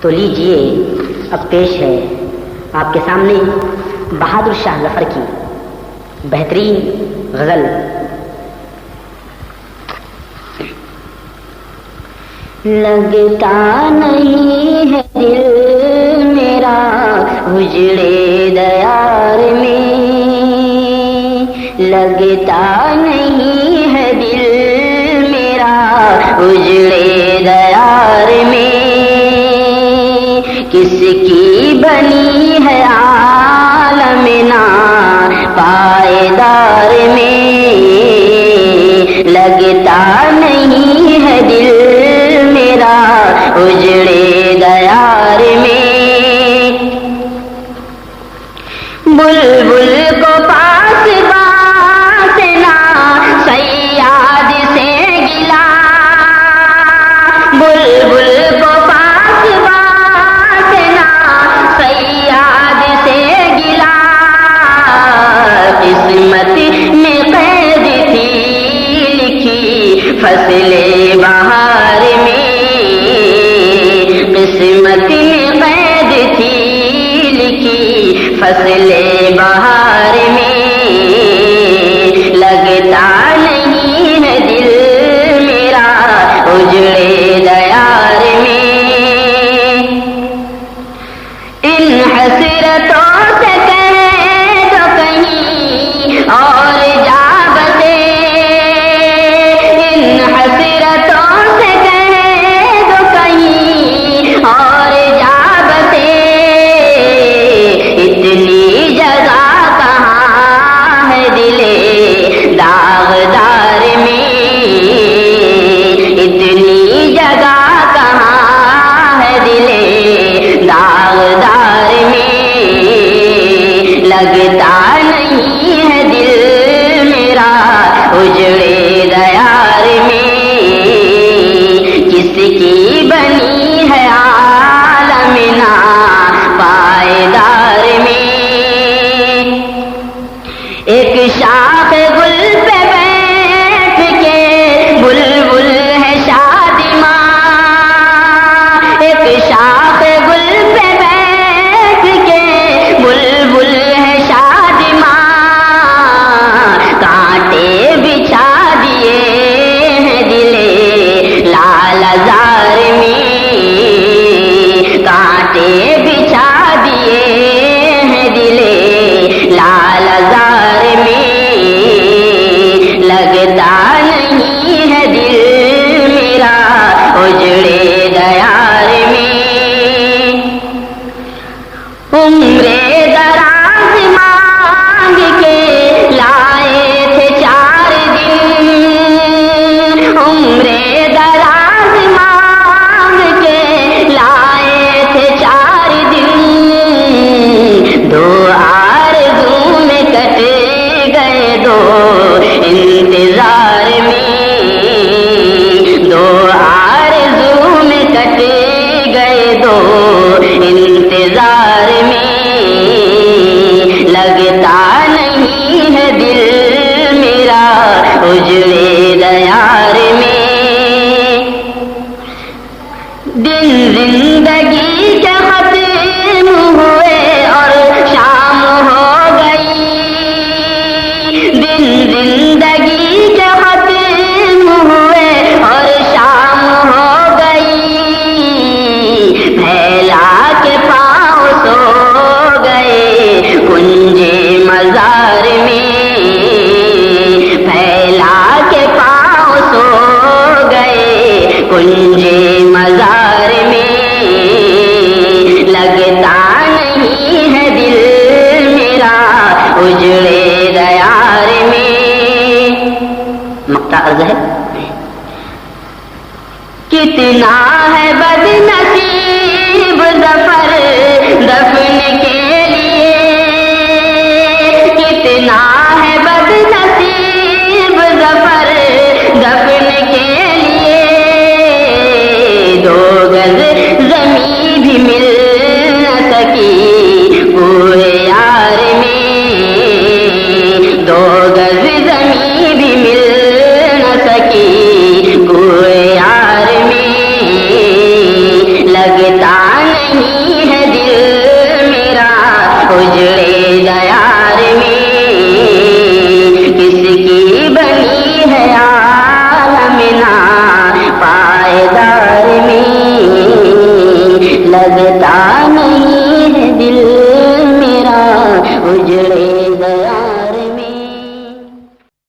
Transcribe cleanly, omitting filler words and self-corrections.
تو لیجئے اب پیش ہے آپ کے سامنے بہادر شاہ ظفر کی بہترین غزل۔ لگتا نہیں ہے دل میرا اجڑے دیار میں، لگتا نہیں ہے دل میرا اجڑے دیار میں، کس کی بنی ہے عالم نا پائیدار میں، لگتا نہیں ہے دل میرا اجڑے دیار میں، بلبل کو پاس باسنا صیاد سے گلا، بلبل کو پاس باسنا صیاد سے گلا، قسمت میں قید تھی لکھی فصل بہار میں، قسمت میں قید تھی لکھی فصل بہار میں، لگتا نہیں ہے دل میرا اجڑے دیار میں، ان حسرتوں سے کہے تو کہیں اور جا بسے، ان حسرتوں سے کہے تو کہیں اور جا بسے، اتنی جگہ کہاں ہے دل داغدار میں، اتنی جگہ کہاں ہے دل داغدار میں، لگتا نہیں ہے دل میرا اجڑے دیار میں، کس کی بنی ہے عالم نا پائیدار میں، ایک شاخ گل پہ بیٹھ کے بلبل ہے شادماں، ایک شاخ گل پہ بیٹھ کے بلبل ہے شادماں، کانٹے بچھا دیے ہیں دل لال زار میں، کانٹے بچھا دیے ہیں دل لال زار میں، لگتا نہیں ہے دل میرا اجڑے دیار میں، عمر دراز مانگ کے لائے تھے 4 دن، عمر دراز مانگ کے لائے تھے 4 دن، 2 آرزو میں کٹ گئے 2 انتظار میں، 2 آرزو میں کٹ گئے 2 انتظار میں، لگتا نہیں ہے دل میرا اجڑے دیار میں، دن زندگی کے ختم ہوئے اور شام ہو گئی، دن زندگی کے ختم ہوئے اور شام ہو گئی، پھیلا کے پاؤں سو گئے کنجے مزار میں، پھیلا کے پاؤں سو گئے کنجے مزار میں، لگتا نہیں ہے دل میرا اجڑے دیار میں، مقطع عرض ہے، کتنا ہے بد نصیب ظفر دفن کے لیے، کتنا ہے بد نصیب ظفر دفن کے لیے، 2 گز زمین بھی مل نہ سکی پورے یار میں، 2 گز زمین بھی مل نہ سکی پورے یار میں، ہے دل میرا اجڑے